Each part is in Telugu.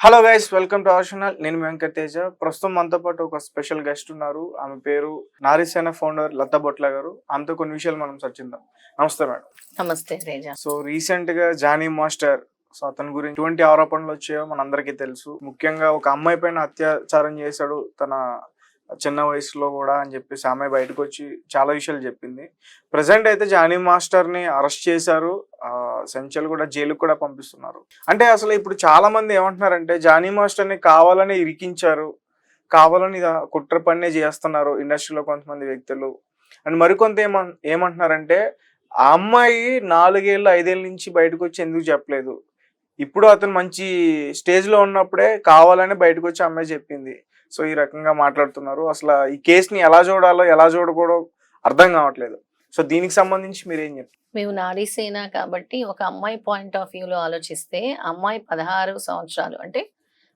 Hello guys, welcome to our channel. నేను మీ వెంకట్ తేజ. ప్రస్తుతం మనతో పాటు ఒక స్పెషల్ గెస్ట్ ఉన్నారు. ఆమె పేరు నారీసేన ఫౌండర్ లతా బొట్ల గారు. ఆమెతో కొన్ని విషయాలు మనం చర్చిద్దాం. నమస్తే మేడం. నమస్తే తేజ. సో రీసెంట్ గా జానీ మాస్టర్, సో అతని గురించి ఎటువంటి ఆరోపణలు వచ్చాయో మనందరికీ తెలుసు. ముఖ్యంగా ఒక అమ్మాయి పైన అత్యాచారం చేశాడు తన చిన్న వయసులో కూడా అని చెప్పేసి ఆమె బయటకు వచ్చి చాలా విషయాలు చెప్పింది. ప్రజెంట్ అయితే జానీ మాస్టర్ ని అరెస్ట్ చేశారు. సెంచల్ కూడా జైలుకు కూడా పంపిస్తున్నారు. అంటే అసలు ఇప్పుడు చాలా మంది ఏమంటున్నారంటే జానీ మాస్టర్ ని కావాలని ఇరికించారు, కావాలని కుట్ర పన్నే చేస్తున్నారు ఇండస్ట్రీలో కొంతమంది వ్యక్తులు. అండ్ మరికొంత ఏమంటున్నారంటే ఆ అమ్మాయి 4 ఏళ్ళు 5 ఏళ్ళ నుంచి బయటకు వచ్చి ఎందుకు చెప్పలేదు, ఇప్పుడు అతను మంచి స్టేజ్ లో ఉన్నప్పుడే కావాలని బయటకు వచ్చి అమ్మాయి చెప్పింది. సో ఈ రకంగా మాట్లాడుతున్నారు. అసలు ఈ కేసుని ఎలా చూడాలో ఎలా చూడకూడదో అర్థం కావట్లేదు. సో దీనికి సంబంధించి మీరేం చెప్తారు? మేము నారీసేన కాబట్టి ఒక అమ్మాయి పాయింట్ ఆఫ్ వ్యూలో ఆలోచిస్తే అమ్మాయి 16 సంవత్సరాలు అంటే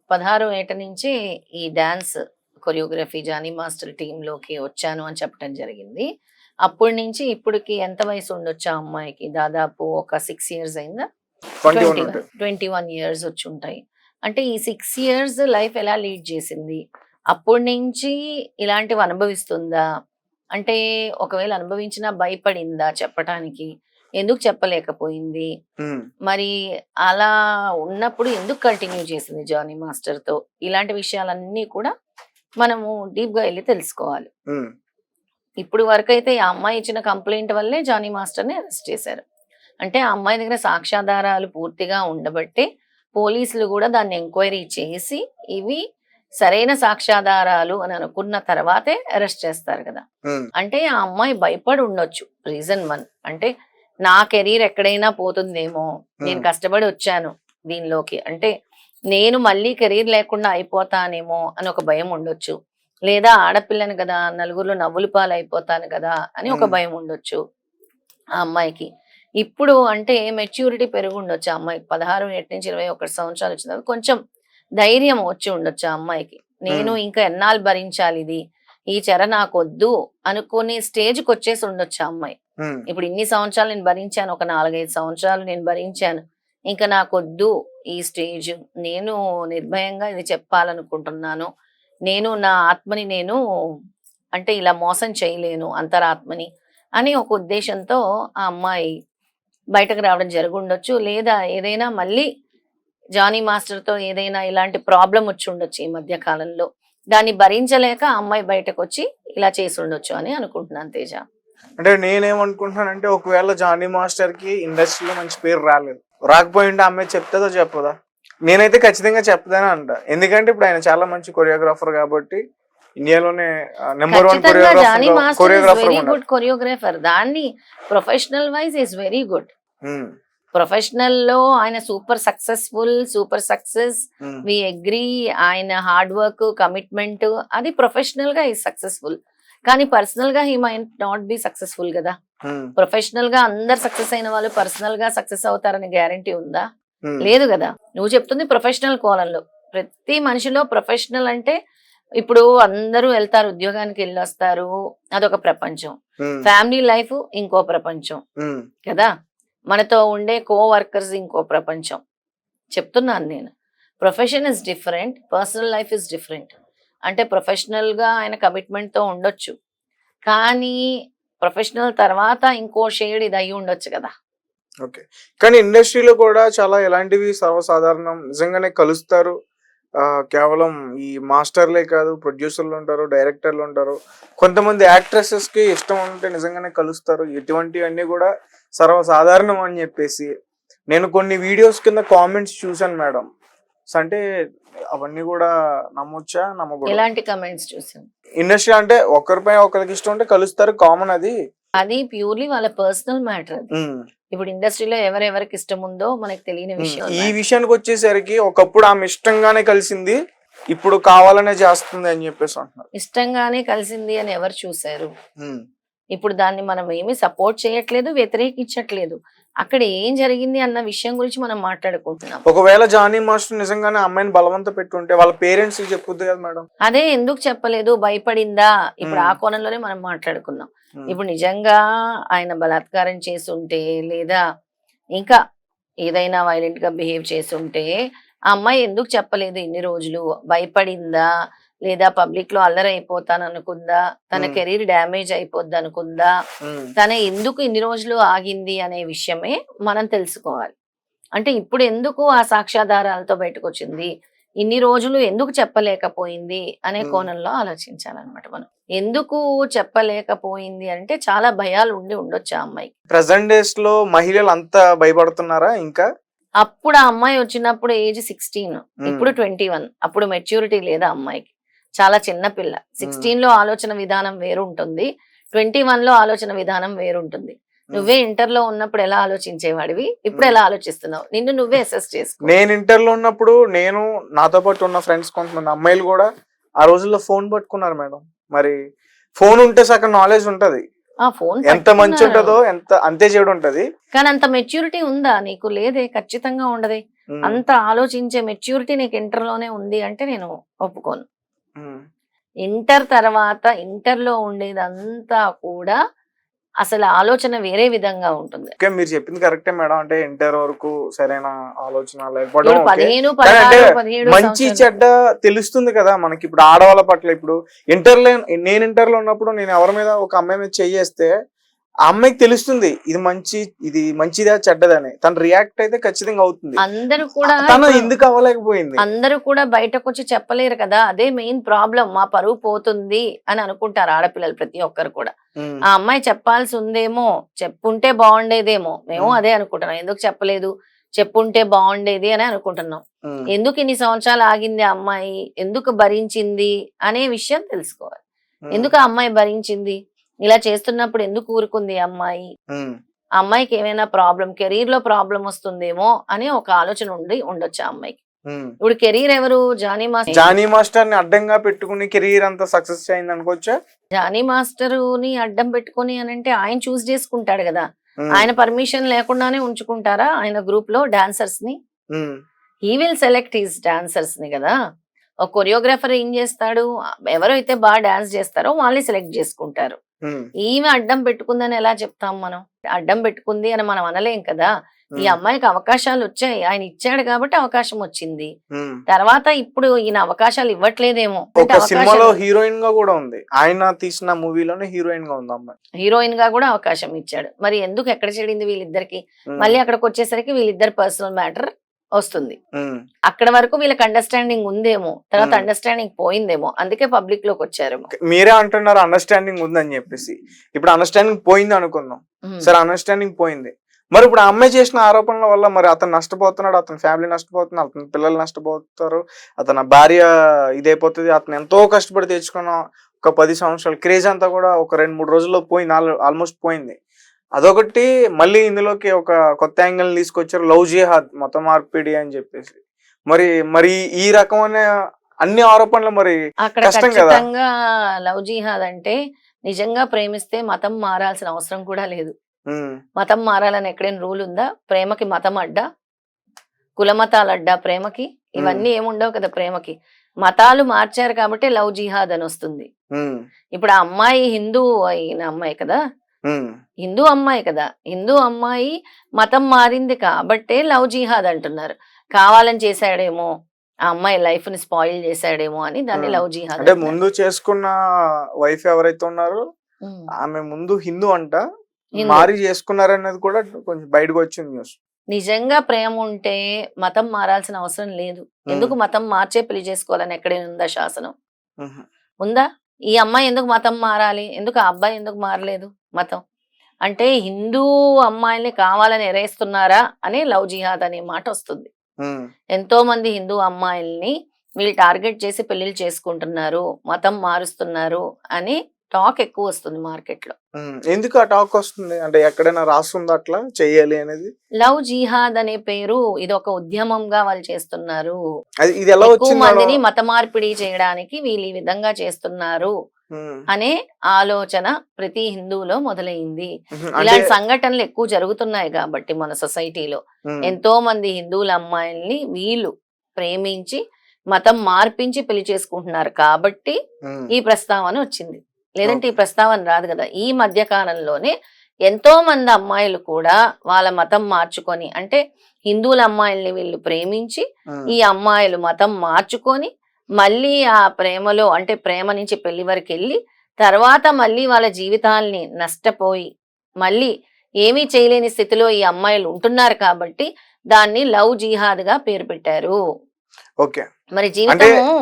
16 ఏట నుంచి ఈ డాన్స్ కొరియోగ్రఫీ జానీ మాస్టర్ టీంలోకి వచ్చాను అని చెప్పడం జరిగింది. అప్పటి నుంచి ఇప్పటికి ఎంత వయసు ఉండొచ్చు ఆ అమ్మాయికి? దాదాపు ఒక 6 ఇయర్స్ అయిందా? 21 ఇయర్స్ వచ్చి ఉంటాయి. అంటే ఈ 6 ఇయర్స్ లైఫ్ ఎలా లీడ్ చేసింది? అప్పటి నుంచి ఇలాంటివి అనుభవిస్తుందా? అంటే ఒకవేళ అనుభవించినా భయపడిందా చెప్పటానికి? ఎందుకు చెప్పలేకపోయింది? మరి అలా ఉన్నప్పుడు ఎందుకు కంటిన్యూ చేసింది జానీ మాస్టర్ తో? ఇలాంటి విషయాలన్నీ కూడా మనము డీప్ గా వెళ్ళి తెలుసుకోవాలి. ఇప్పుడు వరకైతే ఆ అమ్మాయి ఇచ్చిన కంప్లైంట్ వల్లే జానీ మాస్టర్ ని అరెస్ట్ చేశారు. అంటే ఆ అమ్మాయి దగ్గర సాక్ష్యాధారాలు పూర్తిగా ఉండబట్టే పోలీసులు కూడా దాన్ని ఎంక్వైరీ చేసి ఇవి సరైన సాక్ష్యాధారాలు అని అనుకున్న తర్వాతే అరెస్ట్ చేస్తారు కదా. అంటే ఆ అమ్మాయి భయపడి ఉండొచ్చు. రీజన్ 1 అంటే నా కెరీర్ ఎక్కడైనా పోతుందేమో, నేను కష్టపడి వచ్చాను దీనిలోకి, అంటే నేను మళ్ళీ కెరీర్ లేకుండా అయిపోతానేమో అని ఒక భయం ఉండొచ్చు. లేదా ఆడపిల్లని కదా, నలుగురిలో నవ్వులు పాలు అయిపోతాను కదా అని ఒక భయం ఉండొచ్చు ఆ అమ్మాయికి. ఇప్పుడు అంటే మెచ్యూరిటీ పెరుగు ఉండొచ్చు ఆ అమ్మాయికి. 16 ఏటి నుంచి 21 సంవత్సరాలు వచ్చిన కొంచెం ధైర్యం వచ్చి ఉండొచ్చు ఆ అమ్మాయికి. నేను ఇంకా ఎన్నాళ్ళు భరించాలి ఇది, ఈ చెర నాకొద్దు అనుకునే స్టేజ్కి వచ్చేసి ఉండొచ్చు ఆ అమ్మాయి. ఇప్పుడు ఇన్ని సంవత్సరాలు నేను భరించాను, ఒక 4-5 సంవత్సరాలు నేను భరించాను, ఇంకా నాకొద్దు ఈ స్టేజ్, నేను నిర్భయంగా ఇది చెప్పాలనుకుంటున్నాను, నేను నా ఆత్మని నేను అంటే ఇలా మోసం చేయలేను అంతరాత్మని అని ఒక ఉద్దేశంతో ఆ అమ్మాయి బయటకు రావడం జరుగుండొచ్చు. లేదా ఏదైనా మళ్ళీ జానీ మాస్టర్ తో ఏదైనా ఇలాంటి ప్రాబ్లం వచ్చి ఉండొచ్చు ఈ మధ్య కాలంలో, దాన్ని భరించలేక ఆ అమ్మాయి బయటకు వచ్చి ఇలా చేసి ఉండొచ్చు అని అనుకుంటున్నాను తేజ. అంటే నేనేమనుకుంటున్నానంటే ఒకవేళ జానీ మాస్టర్ కి ఇండస్ట్రీలో మంచి పేరు రాకపోయింటే అమ్మాయి చెప్తుందో చెప్పదా? నేనైతే ఖచ్చితంగా చెప్తానే అంట. ఎందుకంటే ఇప్పుడు ఆయన చాలా మంచి కొరియోగ్రాఫర్ కాబట్టి ఇండియాలోనే నెంబర్ 1 కొరియోగ్రాఫర్. దాన్ని professional wise is very good. Professional లో ఆయన సూపర్ సక్సెస్. We agree. ఆయన హార్డ్ వర్క్, కమిట్మెంట్, అది ప్రొఫెషనల్ గా ఈజ్ సక్సెస్ఫుల్. కానీ పర్సనల్ గా he might not be successful కదా. ప్రొఫెషనల్ గా అందరు సక్సెస్ అయిన వాళ్ళు పర్సనల్ గా సక్సెస్ అవుతారని గ్యారంటీ ఉందా? లేదు కదా. నువ్వు చెప్తుంది ప్రొఫెషనల్ కోణంలో. ప్రతి మనిషిలో ప్రొఫెషనల్ అంటే ఇప్పుడు అందరూ వెళ్తారు, ఉద్యోగానికి వెళ్ళొస్తారు, అదొక ప్రపంచం. ఫ్యామిలీ లైఫ్ ఇంకో ప్రపంచం కదా. మనతో ఉండే వర్కర్స్ ఇంకో ప్రపంచం. చెప్తున్నాను నేను, profession is different, personal life is different. అంటే ప్రొఫెషనల్ గా ఆయన కమిట్మెంట్ తో ఉండొచ్చు, కానీ ప్రొఫెషనల్ తర్వాత ఇంకో షేడ్ ఇది అయ్యి ఉండొచ్చు కదా. ఓకే, కానీ ఇండస్ట్రీలో కూడా చాలా ఇలాంటివి సర్వసాధారణం. నిజంగానే కలుస్తారు. కేవలం ఈ మాస్టర్లే కాదు, ప్రొడ్యూసర్లు ఉంటారు, డైరెక్టర్లు ఉంటారు, కొంతమంది యాక్ట్రెసెస్ కి ఇష్టం ఉంటే నిజంగానే కలుస్తారు. ఇటువంటివన్నీ కూడా సర్వసాధారణం అని చెప్పేసి నేను కొన్ని వీడియోస్ కింద కామెంట్స్ చూసాను మేడం. అంటే అవన్నీ కూడా నమ్మొచ్చా, నమ్మకూడదా? ఎలాంటి కామెంట్స్ చూసాను? ఇండస్ట్రీ అంటే ఒకరిపై ఒకరికి ఇష్టం ఉంటే కలుస్తారు, కామన్. అది ప్యూర్లీ వాళ్ళ పర్సనల్ మ్యాటర్. ఇప్పుడు ఇండస్ట్రీలో ఎవరెవరికి ఇష్టం ఉందో మనకు తెలియని విషయం. ఈ విషయానికి వచ్చేసరికి ఒకప్పుడు ఆమె ఇష్టంగానే కలిసింది, ఇప్పుడు కావాలనే చేస్తుంది అని చెప్పేసి అంటున్నారు. ఇష్టంగానే కలిసింది అని ఎవరు చూసారు? ఇప్పుడు దాన్ని మనం ఏమి సపోర్ట్ చేయట్లేదు, వ్యతిరేకించట్లేదు. అక్కడ ఏం జరిగింది అన్న విషయం గురించి మనం మాట్లాడుకుంటున్నాం. ఒకవేళ జానీ మాస్టర్ నిజంగానే అమ్మాయిని బలవంత పెట్టుంటే వాళ్ళ పేరెంట్స్ చెప్పుద్ది కదా మేడం. అదే ఎందుకు చెప్పలేదు, భయపడిందా? ఇప్పుడు ఆ కోణంలోనే మనం మాట్లాడుకున్నాం. ఇప్పుడు నిజంగా ఆయన బలాత్కారం చేస్తుంటే లేదా ఇంకా ఏదైనా వైలెంట్ గా బిహేవ్ చేస్తుంటే ఆ అమ్మాయి ఎందుకు చెప్పలేదు ఇన్ని రోజులు? భయపడిందా? లేదా పబ్లిక్ లో అల్లరి అయిపోతాను అనుకుందా? తన ఉమ్, కెరీర్ డ్యామేజ్ అయిపోద్ది అనుకుందా? ఉమ్, తన ఎందుకు ఇన్ని రోజులు ఆగింది అనే విషయమే మనం తెలుసుకోవాలి. అంటే ఇప్పుడు ఎందుకు ఆ సాక్ష్యాధారాలతో బయటకొచ్చింది? ఇన్ని రోజులు ఎందుకు చెప్పలేకపోయింది? అనే ఉమ్. కోణంలో ఆలోచించాలన్నమాట మనం. ఎందుకు చెప్పలేకపోయింది అంటే చాలా భయాలు ఉండి ఉండొచ్చు ఆ అమ్మాయికి. ప్రెసెంట్ డేస్ లో మహిళలు అంతా భయపడుతున్నారా ఇంకా? అప్పుడు ఆ అమ్మాయి వచ్చినప్పుడు ఏజ్ 16, ఉమ్, ఇప్పుడు 21. అప్పుడు మెచ్యూరిటీ లేదు ఆ అమ్మాయికి. చాలా చిన్న పిల్ల. ఉమ్, 16 లో ఆలోచన విధానం వేరుంటుంది. 21 లో ఆలోచన విధానం వేరుంటుంది. ఉమ్, నువ్వే ఇంటర్‌లో ఉన్నప్పుడు ఎలా ఆలోచించేవాడివి? ఇప్పుడు ఉమ్. ఎలా ఆలోచిస్తున్నావు? నిన్ను నువ్వే అసెస్ చేసుకో. నేను ఇంటర్లో ఉన్నప్పుడు నేను నాతో పాటు ఉన్న ఫ్రెండ్స్ కొంతమంది అమ్మాయిలు కూడా ఆ రోజుల్లో ఫోన్ పట్టుకున్నారు మేడం. మరి ఫోన్ ఉంటే సగం నాలెడ్జ్ ఉంటది. ఆ ఫోన్ ఎంత మంచి పట్టుకున్నారు. ఉంటదో ఎంత అంతే చెడు ఉంటది. కానీ అంత మెచ్యూరిటీ ఉందా నీకు? లేదే, ఖచ్చితంగా ఉండదే. ఉమ్, అంత ఆలోచించే మెచ్యూరిటీ నీకు ఇంటర్‌లోనే ఉంది అంటే నేను ఒప్పుకోను. ఉమ్. ఇంటర్ తర్వాత ఇంటర్‌లో ఉండేదంతా కూడా అసలు ఆలోచన వేరే విధంగా ఉంటుంది. ఓకే, మీరు చెప్పింది కరెక్టే మేడం. అంటే ఇంటర్ వరకు సరైన ఆలోచన లేకపోవడం ఇప్పుడు ఓకే. 15, కానీ అంటే 16, 17 మంచి సంవత్సరాలు. చెడ్డ తెలుస్తుంది కదా మనకి. ఇప్పుడు ఆడవాళ్ళ పట్ల ఇప్పుడు ఇంటర్లో నేను ఇంటర్లో ఉన్నప్పుడు నేను ఎవరి మీద ఒక అమ్మాయి మీద చెయ్యేస్తే ఆ అమ్మాయికి తెలుస్తుంది ఇది మంచిదా చెడ్డదని. తను రియాక్ట్ అయితే ఖచ్చితంగా అవుతుంది. అందరూ కూడా తను ఇప్పుడు ఎందుకు అవ్వలేకపోయింది? అందరూ కూడా బయటకొచ్చి చెప్పలేరు కదా! అదే మెయిన్ ప్రాబ్లమ్. మా పరువు పోతుంది అని అనుకుంటారు ఆడపిల్లలు ప్రతి ఒక్కరు కూడా. ఉమ్, ఆ అమ్మాయి చెప్పాల్సి ఉందేమో, చెప్పుంటే బావుండేదేమో. మేము ఉమ్, అదే అనుకుంటున్నాం. ఎందుకు చెప్పలేదు? చెప్పుంటే బావుండేది అని అనుకుంటున్నాం. ఉమ్, ఎందుకు ఇన్ని సంవత్సరాలు ఆగింది ఆ అమ్మాయి? ఎందుకు భరించింది? అనే విషయం తెలుసుకోవాలి. ఉమ్, ఎందుకు ఆ అమ్మాయి భరించింది? ఇలా చేస్తున్నప్పుడు ఎందుకు ఊరుకుంది ఆ అమ్మాయి? ఉమ్, ఆ అమ్మాయికి ఏమైనా కెరీర్ లో ప్రాబ్లమ్ వస్తుందేమో అని ఒక ఆలోచన ఉండొచ్చు ఆ అమ్మాయికి. ఉమ్. ఇప్పుడు కెరీర్ ఎవరు? Johnny master. జానీ మాస్టర్ ని అడ్డంగా పెట్టుకుని కెరీర్ అంతా సక్సెస్ అయింది అనుకోవచ్చా? జానీ మాస్టరుని అడ్డం పెట్టుకొని అనంటే ఆయన చూస్ చేసుకుంటాడు కదా! ఉమ్, ఆయన పర్మిషన్ లేకుండానే ఉంచుకుంటారా ఆయన గ్రూప్ లో డాన్సర్స్ ని? Um, he will select his dancers ని కదా! ఒక కొరియోగ్రాఫర్ ఏం చేస్తాడు? ఎవరైతే బాగా డాన్స్ చేస్తారో వాళ్ళని సెలెక్ట్ చేసుకుంటారు. ఉమ్, ఈమె అడ్డం పెట్టుకుందని ఎలా చెప్తాం మనం? అడ్డం పెట్టుకుంది అని మనం అనలేం కదా! ఈ ఉమ్, అమ్మాయికి అవకాశాలు వచ్చాయి. ఆయన ఇచ్చాడు కాబట్టి అవకాశం వచ్చింది. ఉమ్. తర్వాత ఇప్పుడు ఈయన అవకాశాలు ఇవ్వట్లేదేమో. అంటే ఒక సినిమాలో అవకాశాలు హీరోయిన్ గా కూడా ఉంది. ఆయన తీసిన మూవీలోనే హీరోయిన్ గా ఉంది అమ్మాయి. హీరోయిన్ గా కూడా అవకాశం ఇచ్చాడు. మరి ఎందుకు ఎక్కడ చెడింది వీళ్ళిద్దరికి? ఉమ్, మళ్ళీ అక్కడికి వచ్చేసరికి వీళ్ళిద్దరు పర్సనల్ మ్యాటర్ వస్తుంది. ఉమ్, అక్కడ వరకు వీళ్ళకి అండర్స్టాండింగ్ ఉందేమో, తర్వాత ఉమ్. అండర్స్టాండింగ్ పోయిందేమో, అందుకే పబ్లిక్ లోకి వచ్చారేమో. మీరే అంటున్నారు అండర్స్టాండింగ్ ఉందని చెప్పేసి. ఇప్పుడు అండర్స్టాండింగ్ పోయింది అనుకుందాం. ఉమ్. సరే, అండర్స్టాండింగ్ పోయింది. మరి ఇప్పుడు ఆ అమ్మాయి చేసిన ఆరోపణల వల్ల మరి అతను నష్టపోతున్నాడు, అతని ఫ్యామిలీ నష్టపోతున్నారు, అతని పిల్లలు నష్టపోతారు, అతని భార్య ఇదైపోతుంది. అతను ఎంతో కష్టపడి తెచ్చుకున్న ఒక 10 సంవత్సరాల క్రేజ్ అంతా కూడా ఒక 2-3 రోజుల్లో పోయింది. ఆల్మోస్ట్ పోయింది. అదొకటి. మళ్ళీ ఇందులోకి ఒక కొత్త యాంగిల్ తీసుకొచ్చారు, లవ్ జిహాద్, మత మార్పిడి అని చెప్పేసి. మరి మరి ఈ రకమైన అన్ని ఆరోపణలు మరి అక్కడ కష్టం కదా. ఖచ్చితంగా లవ్ జిహాద్ అంటే నిజంగా ప్రేమిస్తే మతం మారాల్సిన అవసరం కూడా లేదు. ఉమ్, మతం మారాలని ఎక్కడైనా రూల్ ఉందా? ప్రేమకి మతం అడ్డా? కులమతాలు అడ్డా ప్రేమకి? ఇవన్నీ ఏముండవు కదా ప్రేమకి. మతాలు మార్చారు కాబట్టి లవ్ జిహాద్ అని వస్తుంది. ఉమ్, ఇప్పుడు ఆ అమ్మాయి హిందూ అయిన అమ్మాయి కదా, ఉమ్, హిందూ అమ్మాయి కదా, హిందూ అమ్మాయి మతం మారింది కాబట్టే లవ్ జిహాద్ అంటున్నారు. కావాలని చేశాడేమో, ఆ అమ్మాయి లైఫ్ ని స్పాయిల్ చేశాడేమో అని దాన్ని ఉమ్. లవ్ జిహాద్ అంటే అంటున్నారు. ముందు చేసుకున్న వైఫ్ ఎవరైతే ఉన్నారో ఉమ్. ఆమె ముందు హిందూ అంట, హిందూ. మారి చేసుకున్నారనేది కూడా కొంచెం బయటకు వచ్చింది న్యూస్. నిజంగా ప్రేమ ఉంటే మతం మారాల్సిన అవసరం లేదు. ఎందుకు మతం మార్చే పెళ్లి చేసుకోవాలని ఎక్కడైనా ఉందా శాసనం? ఉహు, ఉందా? ఈ అమ్మాయి ఎందుకు మతం మారాలి? ఎందుకు ఆ అబ్బాయి ఎందుకు మారలేదు మతం? అంటే హిందూ అమ్మాయిల్ని కావాలని ఎరేస్తున్నారా అని లవ్ జిహాద్ అనే మాట వస్తుంది. ఉమ్, ఎంతో మంది హిందూ అమ్మాయిల్ని వీళ్ళు టార్గెట్ చేసి పెళ్లిళ్ళు చేసుకుంటున్నారు, మతం మారుస్తున్నారు అని టాక్ ఎక్కువ వస్తుంది మార్కెట్ లో. ఉమ్. ఎందుకు ఆ టాక్ వస్తుంది? అంటే ఎక్కడైనా రాస్తుందా అట్లా చెయ్యాలి అనేది? లవ్ జిహాద్ అనే పేరు ఇది ఒక ఉద్యమంగా వాళ్ళు చేస్తున్నారు. ఇది ఎలా ఎక్కువ వచ్చింది మందిని మేడం? మత మార్పిడి చేయడానికి వీళ్ళు ఈ విధంగా చేస్తున్నారు ఉమ్, అనే ఆలోచన ప్రతి హిందువులో మొదలైంది. ఉహు. అంటే ఇలాంటి సంఘటనలు ఎక్కువ జరుగుతున్నాయి కాబట్టి మన సొసైటీలో ఉమ్, ఎంతో మంది హిందువుల అమ్మాయిల్ని వీళ్ళు ప్రేమించి మతం మార్పించి పెళ్లి చేసుకుంటున్నారు కాబట్టి ఉమ్, ఈ ప్రస్తావన వచ్చింది. లేదంటే ఈ ఓకే. ప్రస్తావన రాదు కదా. ఈ మధ్య కాలంలోనే ఎంతో మంది అమ్మాయిలు కూడా వాళ్ళ మతం మార్చుకొని, అంటే హిందువుల అమ్మాయిల్ని వీళ్ళు ప్రేమించి ఉమ్, ఈ అమ్మాయిలు మతం మార్చుకొని మళ్ళీ ఆ ప్రేమలో అంటే ప్రేమ నుంచి పెళ్లి వరకు వెళ్ళి తర్వాత మళ్ళీ వాళ్ళ జీవితాల్ని నష్టపోయి మళ్ళీ ఏమీ చేయలేని స్థితిలో ఈ అమ్మాయిలు ఉంటున్నారు కాబట్టి దాన్ని లవ్ జిహాద్ గా పేరు పెట్టారు. ఓకే. మరి అంటే జీవితము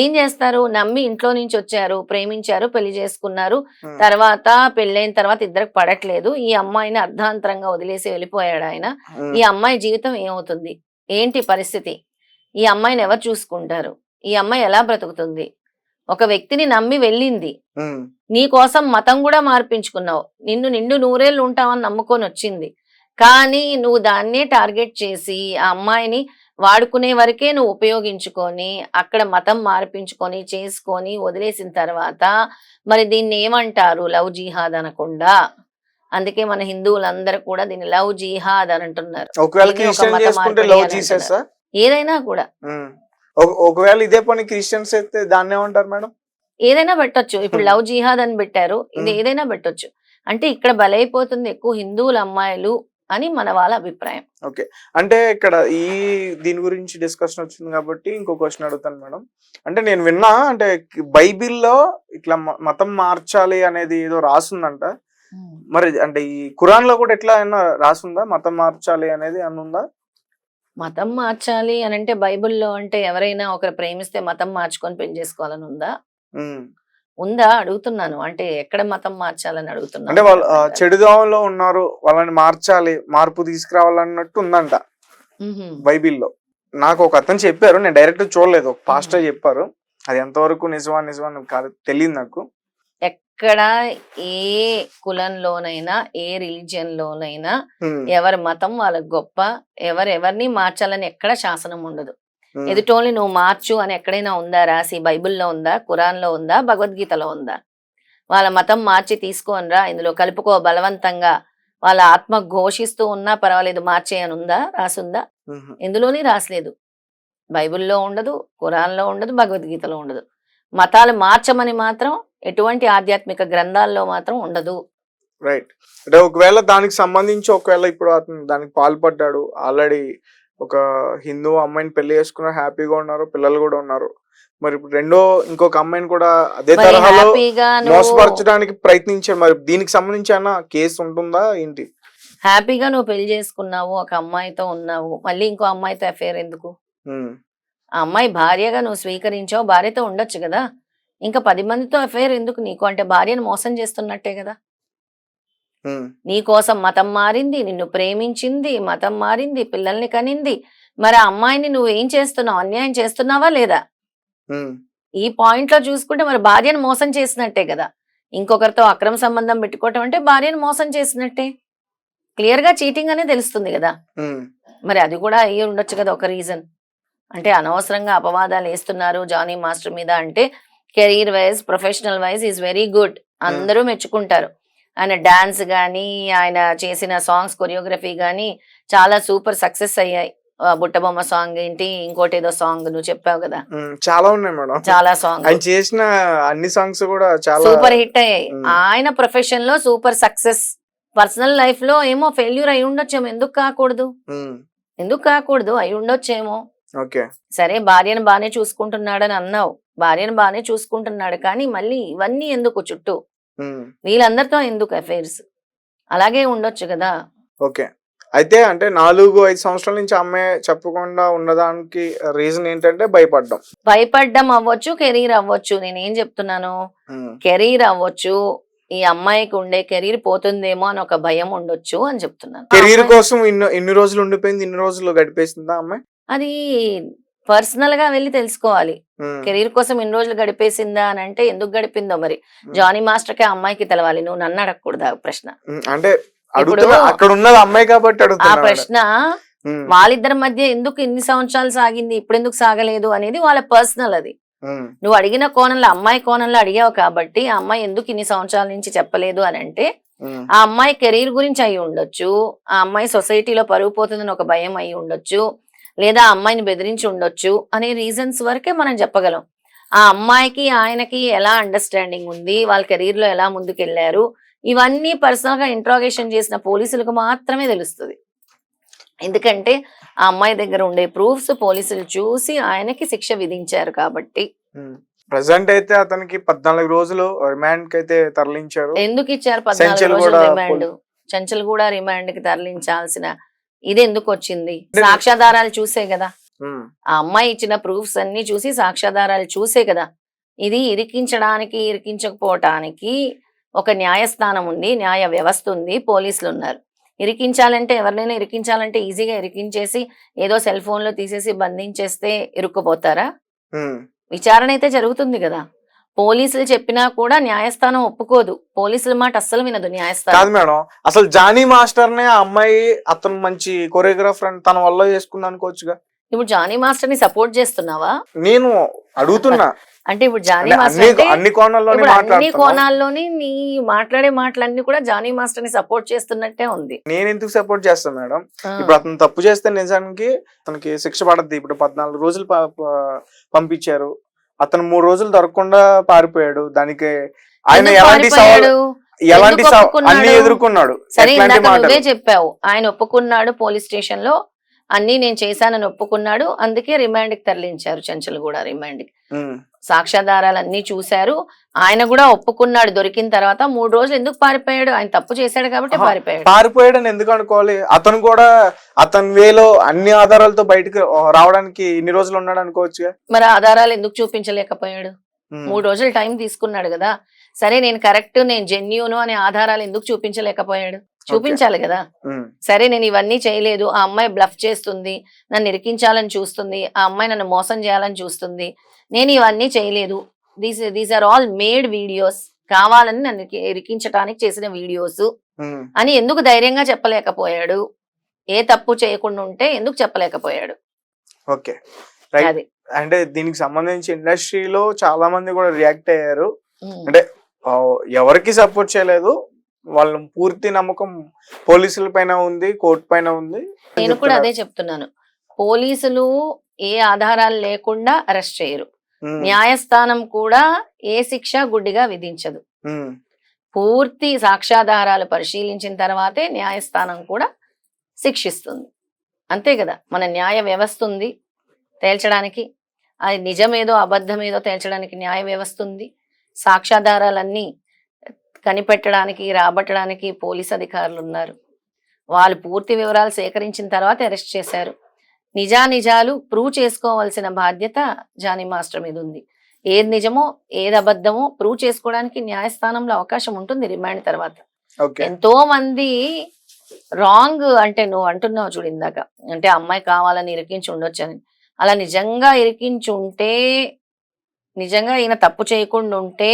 ఏం చేస్తారు? నమ్మి ఇంట్లో నుంచి వచ్చారు, ప్రేమించారు, పెళ్లి చేసుకున్నారు. ఉమ్, తర్వాత పెళ్ళైన తర్వాత ఇద్దరికి పడట్లేదు. ఈ అమ్మాయిని అర్ధాంతరంగా వదిలేసి వెళ్ళిపోయాడు ఆయన. ఉమ్, ఈ అమ్మాయి జీవితం ఏమవుతుంది? ఏంటి పరిస్థితి? ఈ అమ్మాయిని ఎవరు చూసుకుంటారు? ఈ అమ్మాయి ఎలా బ్రతుకుతుంది? ఒక వ్యక్తిని నమ్మి వెళ్ళింది. ఉమ్, నీ కోసం మతం కూడా మార్పించుకున్నావు. నిన్ను నిండు నూరేళ్ళు ఉంటావని నమ్ముకొని వచ్చింది. కానీ నువ్వు దాన్నే టార్గెట్ చేసి ఆ అమ్మాయిని వాడుకునే వరకే నువ్వు ఉపయోగించుకొని అక్కడ మతం మార్పించుకొని చేసుకొని వదిలేసిన తర్వాత మరి దీన్ని ఏమంటారు? లవ్ జిహాద్ అనకుండా. అందుకే మన హిందువులందరూ కూడా దీన్ని లవ్ జిహాద్ అని అంటున్నారు. ఒకవేళ దీన్ని ఒక క్రిస్టియన్ మత చేసుకుంటే మార్పిడి లవ్ అని జీసస్ అంటున్నారు. ఏదైనా కూడా ఒకవేళ ఇదే పని క్రిస్టియన్స్ అయితే దాన్ని ఏమంటారు మేడం? ఏదైనా పెట్టొచ్చు. ఇప్పుడు ఉమ్, లవ్ జిహాద్ అని పెట్టారు. ఇది ఉమ్. ఏదైనా పెట్టొచ్చు. అంటే ఇక్కడ బలైపోతుంది ఎక్కువ హిందువుల అమ్మాయిలు అని మన వాళ్ళ అభిప్రాయం. ఓకే. అంటే ఇక్కడ దీని గురించి డిస్కషన్ వచ్చింది కాబట్టి ఇంకో క్వశ్చన్ అడుగుతాను మేడం. అంటే నేను విన్నా, అంటే బైబిల్లో ఇట్లా మతం మార్చాలి అనేది ఏదో రాసుందంట. మరి అంటే ఈ ఖురాన్ లో కూడా ఎట్లా అయినా రాసుందా మతం మార్చాలి అనేది అని ఉందా? మతం మార్చాలి అని అంటే బైబిల్లో అంటే ఎవరైనా ఒకరు ప్రేమిస్తే మతం మార్చుకొని పెళ్లి చేసుకోవాలని ఉందా? ఉమ్. ఉందా అడుగుతున్నాను. అంటే ఎక్కడ మతం మార్చాలని అంటే అడుగుతున్నాను వాళ్ళు అర్థం కాదు. చెడుదోవలో ఉన్నారు, వాళ్ళని మార్చాలి, మార్పు తీసుకురావాలన్నట్టు ఉందంట మ్హూ. బైబిల్లో. నాకు ఒక అతను చెప్పారు, నేను డైరెక్ట్ చూడలేదు, ఒక పాస్టర్ చెప్పారు. అది ఎంతవరకు నిజమని కాదు తెలియదు నాకు. ఎక్కడ ఏ కులంలోనైనా ఏ రిలీజియన్ లోనైనా ఉమ్, ఎవరి మతం వాళ్ళకి గొప్ప. ఎవరిని మార్చాలని ఎక్కడ శాసనం ఉండదు. ఉమ్, ఎదుటోళ్ళని నువ్వు మార్చు అని ఎక్కడైనా ఉందా రాసి? బైబిల్లో ఉందా? ఖురాన్లో ఉందా? భగవద్గీతలో ఉందా? వాళ్ళ మతం మార్చి తీసుకోనరా, ఇందులో కలుపుకో బలవంతంగా వాళ్ళ ఆత్మ ఘోషిస్తూ ఉన్నా పర్వాలేదు మార్చేయని ఉందా? రాసుందా? ఉమ్. ఎందులోని రాసలేదు. బైబిల్లో ఉండదు, ఖురాన్లో ఉండదు, భగవద్గీతలో ఉండదు. మతాలు మార్చమని మాత్రం ఎటువంటి ఆధ్యాత్మిక గ్రంథాల్లో మాత్రం ఉండదు. రైట్. అంటే ఒకవేళ దానికి సంబంధించి ఒకవేళ ఇప్పుడు అతను దానికి పాల్పడ్డాడు, ఆల్రెడీ ఒక హిందూ అమ్మాయిని పెళ్లి చేసుకున్నారు, హ్యాపీగా ఉన్నారు, పిల్లలు కూడా ఉన్నారు. మరి ఇప్పుడు ఇంకొక అమ్మాయిని కూడా అదే మరి తరహాలో హ్యాపీగా నువ్వు మోసపరచడానికి ప్రయత్నించారు. మరి దీనికి సంబంధించి ఏమైనా కేసు ఉంటుందా ఏంటి? హ్యాపీగా నువ్వు పెళ్లి చేసుకున్నావు, ఒక అమ్మాయితో ఉన్నావు, మళ్ళీ ఇంకో అమ్మాయితో అఫేర్ ఎందుకు? ఉమ్, ఆ అమ్మాయి భార్యగా నువ్వు స్వీకరించావు, భార్యతో ఉండొచ్చు కదా. ఇంకా 10 మందితో అఫేర్ ఎందుకు నీకు? అంటే భార్యను మోసం చేస్తున్నట్టే కదా. ఉమ్, నీ కోసం మతం మారింది, నిన్ను ప్రేమించింది, మతం మారింది, పిల్లల్ని కనింది. మరి ఆ అమ్మాయిని నువ్వు ఏం చేస్తున్నావు? అన్యాయం చేస్తున్నావా లేదా? ఉమ్, ఈ పాయింట్ లో చూసుకుంటే మరి భార్యను మోసం చేసినట్టే కదా. ఇంకొకరితో అక్రమ సంబంధం పెట్టుకోవటం అంటే భార్యను మోసం చేసినట్టే. క్లియర్ గా చీటింగ్ అనే తెలుస్తుంది కదా. ఉమ్, మరి అది కూడా అయ్యి ఉండొచ్చు కదా ఒక రీజన్. అంటే అనవసరంగా అపవాదాలు వేస్తున్నారు జానీ మాస్టర్ మీద అంటే career wise professional wise is very good. అందరూ మెచ్చుకుంటారు. ఆయన డాన్స్ కానీ ఆయన చేసిన సాంగ్స్ కొరియోగ్రఫీ కానీ చాలా సూపర్ సక్సెస్ అయ్యాయి. బుట్టబొమ్మ సాంగ్ ఏంటి, ఇంకోటి ఏదో సాంగ్ నువ్వు చెప్పావు కదా, చాలా ఉన్నాయి మేడం. చాలా సాంగ్ ఆయన చేసిన అన్ని సాంగ్స్ కూడా చాలా సూపర్ హిట్ అయ్యాయి. ఉమ్, ఆయన ప్రొఫెషన్ లో సూపర్ సక్సెస్. పర్సనల్ లైఫ్ లో ఏమో ఫెయిల్యూర్ అయి ఉండొచ్చేమో. ఎందుకు కాకూడదు? ఉమ్, ఎందుకు కాకూడదు? అయి ఉండొచ్చేమో. ఓకే. సరే భార్యను బానే చూసుకుంటున్నాడని అన్నావు, భార్యను బానే చూసుకుంటున్నాడు, కానీ మళ్ళీ ఇవన్నీ ఎందుకు చుట్టూ? ఉమ్, వీళ్ళందరితో ఎందుకు అఫైర్స్? అలాగే ఉండొచ్చు కదా. ఓకే. అయితే అంటే 4-5 సంవత్సరాల నుంచి అమ్మాయి చెప్పకుండా ఉన్నదానికి రీజన్ ఏంటంటే భయపడ్డం. భయపడ్డం అవ్వచ్చు, కెరీర్ అవ్వచ్చు. నేనేం చెప్తున్నాను, ఉమ్, కెరీర్ అవ్వచ్చు. ఈ అమ్మాయికి ఉండే కెరీర్ పోతుందేమో అని ఒక భయం ఉండొచ్చు అని చెప్తున్నాను. ఆ కెరీర్ అమ్మాయి కోసం ఇన్ని రోజులు ఉండిపోయింది, ఇన్ని రోజులు గడిపేసిందా అమ్మాయి? అది పర్సనల్ గా వెళ్ళి తెలుసుకోవాలి. ఉమ్, కెరీర్ కోసం ఇన్ని రోజులు గడిపేసిందా అని అంటే ఎందుకు గడిపిందో మరి ఉమ్, జానీ మాస్టర్ కి ఆ అమ్మాయికి తెలవాలి. నువ్వు నన్ను అడగకూడదు ఆ ప్రశ్న. అంటే ఇప్పుడు అడుగుతున్నా, అక్కడ ఉన్నది అమ్మాయి కాబట్టి ఆ అడుగుతున్నా మేడం. ప్రశ్న ఉమ్, వాళ్ళిద్దరి మధ్య ఎందుకు ఇన్ని సంవత్సరాలు సాగింది, ఇప్పుడు ఎందుకు సాగలేదు అనేది వాళ్ళ పర్సనల్. అది ఉమ్, నువ్వు అడిగిన కోణంలో, అమ్మాయి కోణంలో అడిగావు కాబట్టి ఆ అమ్మాయి ఎందుకు ఇన్ని సంవత్సరాల నుంచి చెప్పలేదు అని అంటే ఉమ్, ఆ అమ్మాయి కెరీర్ గురించి అయి ఉండొచ్చు, ఆ అమ్మాయి సొసైటీలో పరుగు పోతుందని ఒక భయం అయి ఉండొచ్చు, లేదా ఆ అమ్మాయిని బెదిరించి ఉండొచ్చు అనే రీజన్స్ వరకే మనం చెప్పగలం. ఆ అమ్మాయికి ఆయనకి ఎలా అండర్స్టాండింగ్ ఉంది, వాళ్ళ కెరీర్ లో ఎలా ముందుకెళ్లారు, ఇవన్నీ పర్సనల్ గా ఇంట్రాగేషన్ చేసిన పోలీసులకు మాత్రమే తెలుస్తుంది. ఎందుకంటే ఆ అమ్మాయి దగ్గర ఉండే ప్రూఫ్స్ పోలీసులు చూసి ఆయనకి శిక్ష విధించారు కాబట్టి. ప్రెసెంట్ అయితే అతనికి 14 రోజులు రిమాండ్ కి అయితే తరలించారు. ఎందుకు ఇచ్చారు 14 సెంచల్ రోజులు కూడా రిమాండ్? చెంచల్ కూడా రిమాండ్ కి తరలించాల్సిన ఇది ఎందుకు వచ్చింది? సాక్ష్యాధారాలు చూసే కదా, ఆ అమ్మాయి ఇచ్చిన ప్రూఫ్స్ అన్ని చూసి సాక్ష్యాధారాలు చూసే కదా. ఇది ఇరికించడానికి ఇరికించకపోవటానికి ఒక న్యాయస్థానం ఉంది, న్యాయ వ్యవస్థ ఉంది, పోలీసులు ఉన్నారు. ఇరికించాలంటే ఎవరినైనా ఇరికించాలంటే ఈజీగా ఇరికించేసి ఏదో సెల్ ఫోన్ లో తీసేసి బంధించేస్తే ఇరుక్కుపోతారా? విచారణ అయితే జరుగుతుంది కదా. పోలీసులు చెప్పినా కూడా న్యాయస్థానం ఒప్పుకోదు. పోలీసుల మాట అస్సలు వినదు న్యాయస్థానం. కాదు మేడం, అసలు జానీ మాస్టర్ నే ఆ అమ్మాయి అతను మంచి కొరియోగ్రాఫర్ అని తన వల్ల చేసుకుంది అనుకోవచ్చుగా. ఇప్పుడు జానీ మాస్టర్ ని సపోర్ట్ చేస్తున్నావా? నేను అడుగుతున్నా. అంటే ఇప్పుడు జానీ మాస్టర్ అంటే అన్ని కోణాల్లోని అన్ని కోణాల్లోని నీ మాట్లాడే మాటలన్నీ కూడా జానీ మాస్టర్ ని సపోర్ట్ చేస్తున్నట్టే ఉంది. నేను ఎందుకు సపోర్ట్ చేస్తాను మేడం? ఇప్పుడు అతను తప్పు చేస్తే నిజానికి అతనికి శిక్ష పడద్ది. ఇప్పుడు 14 రోజులు పంపించారు, అతను 3 రోజులు దొరకకుండా పారిపోయాడు. దానికి ఆయన ఎలాంటి అన్ని ఎదుర్కొన్నాడు. సరే, ఇందాక నువ్వే చెప్పావు ఆయన ఒప్పుకున్నాడు, పోలీస్ స్టేషన్ లో అన్ని నేను చేశానని ఒప్పుకున్నాడు, అందుకే రిమాండ్ కి తరలించారు చెంచల్ కూడా రిమాండ్ కి. సాక్ష్యాధారాలు అన్ని చూశారు, ఆయన కూడా ఒప్పుకున్నాడు. దొరికిన తర్వాత 3 రోజులు ఎందుకు పారిపోయాడు? ఆయన తప్పు చేశాడు కాబట్టి పారిపోయాడని ఎందుకు అనుకోవాలి? అతను కూడా అతని వేలో అన్ని ఆధారాలతో బయటకు రావడానికి ఇన్ని రోజులు ఉన్నాడు అనుకోవచ్చు. మరి ఆధారాలు ఎందుకు చూపించలేకపోయాడు? 3 రోజులు టైం తీసుకున్నాడు కదా. సరే, నేను కరెక్ట్, నేను జెన్యూను అనే ఆధారాలు ఎందుకు చూపించలేకపోయాడు? చూపించాలి కదా. సరే, నేను ఇవన్నీ చేయలేదు, ఆ అమ్మాయి బ్లఫ్ చేస్తుంది, నన్ను ఇరికించాలని చూస్తుంది, ఆ అమ్మాయి నన్ను మోసం చేయాలని చూస్తుంది, నేను ఇవన్నీ చేయలేదు, these are all made videos, కావాలని నన్ను ఇరికించడానికి చేసిన వీడియోస్ అని ఎందుకు ధైర్యంగా చెప్పలేకపోయాడు? ఏ తప్పు చేయకుండా ఉంటే ఎందుకు చెప్పలేకపోయాడు? Okay, right. అంటే దీనికి సంబంధించి ఇండస్ట్రీలో చాలా మంది కూడా రియాక్ట్ అయ్యారు. అంటే ఎవరికి సపోర్ట్ చేయలేదు, వాళ్ళ పూర్తి నమ్మకం పోలీసుల పైన ఉంది, కోర్టు పైన ఉంది. నేను కూడా అదే చెప్తున్నాను, పోలీసులు ఏ ఆధారాలు లేకుండా అరెస్ట్ చేయరు, న్యాయస్థానం కూడా ఏ శిక్ష గుడ్డిగా విధించదు. పూర్తి సాక్ష్యాధారాలు పరిశీలించిన తర్వాతే న్యాయస్థానం కూడా శిక్షిస్తుంది. అంతే కదా, మన న్యాయ వ్యవస్థ ఉంది తేల్చడానికి. అది నిజమేదో అబద్ధమేదో తేల్చడానికి న్యాయ వ్యవస్థ ఉంది. సాక్ష్యాధారాలన్నీ కనిపెట్టడానికి రాబట్టడానికి పోలీస్ అధికారులు ఉన్నారు. వాళ్ళు పూర్తి వివరాలు సేకరించిన తర్వాత అరెస్ట్ చేశారు. నిజానిజాలు ప్రూవ్ చేసుకోవాల్సిన బాధ్యత జానీ మాస్టర్ మీద ఉంది. ఏది నిజమో ఏది అబద్ధమో ప్రూవ్ చేసుకోవడానికి న్యాయస్థానంలో అవకాశం ఉంటుంది రిమాండ్ తర్వాత. ఎంతో మంది రాంగ్, అంటే నువ్వు అంటున్నావు చూడు ఇందాక, అంటే అమ్మాయి కావాలని ఇరికించి ఉండొచ్చని. అలా నిజంగా ఇరికించి ఉంటే, నిజంగా ఈయన తప్పు చేయకుండా ఉంటే,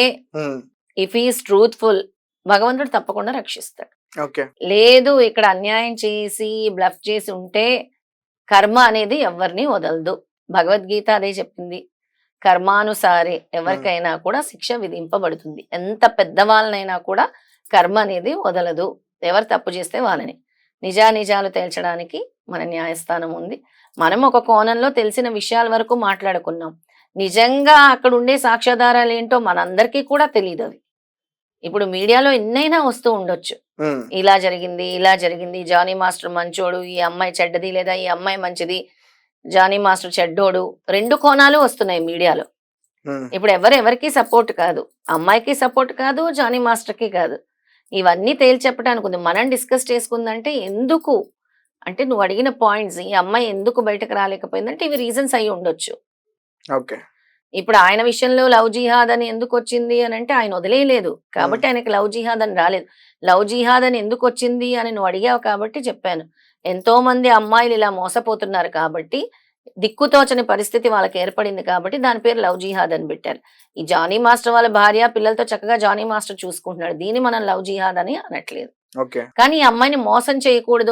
ఇఫ్ ఈస్ ట్రూత్ఫుల్, భగవంతుడు తప్పకుండా రక్షిస్తాడు. లేదు ఇక్కడ అన్యాయం చేసి బ్లఫ్ చేసి ఉంటే కర్మ అనేది ఎవరిని వదలదు. భగవద్గీత అదే చెప్పింది, కర్మానుసారే ఎవరికైనా కూడా శిక్ష విధింపబడుతుంది. ఎంత పెద్దవాళ్ళనైనా కూడా కర్మ అనేది వదలదు, ఎవరు తప్పు చేస్తే వాళ్ళని. నిజానిజాలు తేల్చడానికి మన న్యాయస్థానం ఉంది. మనం ఒక కోణంలో తెలిసిన విషయాల వరకు మాట్లాడుకున్నాం. నిజంగా అక్కడ ఉండే సాక్ష్యాధారాలు ఏంటో మనందరికీ కూడా తెలియదు. అవి ఇప్పుడు మీడియాలో ఎన్నైనా వస్తూ ఉండొచ్చు, ఇలా జరిగింది ఇలా జరిగింది, జానీ మాస్టర్ మంచోడు, ఈ అమ్మాయి చెడ్డది, లేదా ఈ అమ్మాయి మంచిది, జానీ మాస్టర్ చెడ్డోడు, 2 కోణాలు వస్తున్నాయి మీడియాలో. ఇప్పుడు ఎవరికి సపోర్ట్ కాదు, అమ్మాయికి సపోర్ట్ కాదు, జానీ మాస్టర్ కి కాదు. ఇవన్నీ తేల్చెప్పడానికి ఉంది. మనం డిస్కస్ చేసుకుందంటే ఎందుకు అంటే, నువ్వు అడిగిన పాయింట్స్, ఈ అమ్మాయి ఎందుకు బయటకు రాలేకపోయిందంటే ఇవి రీజన్స్ అయి ఉండొచ్చు. ఇప్పుడు ఆయన విషయంలో లవ్ జిహాద్ అని ఎందుకు వచ్చింది అని అంటే, ఆయన వదిలేయలేదు కాబట్టి ఆయనకి లవ్ జిహాద్ అని రాలేదు. లవ్ జిహాద్ అని ఎందుకు వచ్చింది అని నువ్వు అడిగావు కాబట్టి చెప్పాను. ఎంతో మంది అమ్మాయిలు ఇలా మోసపోతున్నారు కాబట్టి, దిక్కుతోచని పరిస్థితి వాళ్ళకి ఏర్పడింది కాబట్టి దాని పేరు లవ్ జిహాద్ అని పెట్టారు. ఈ జానీ మాస్టర్ వాళ్ళ భార్య పిల్లలతో చక్కగా జానీ మాస్టర్ చూసుకుంటున్నాడు, దీన్ని మనం లవ్ జిహాద్ అని అనట్లేదు. కానీ ఈ అమ్మాయిని మోసం చేయకూడదు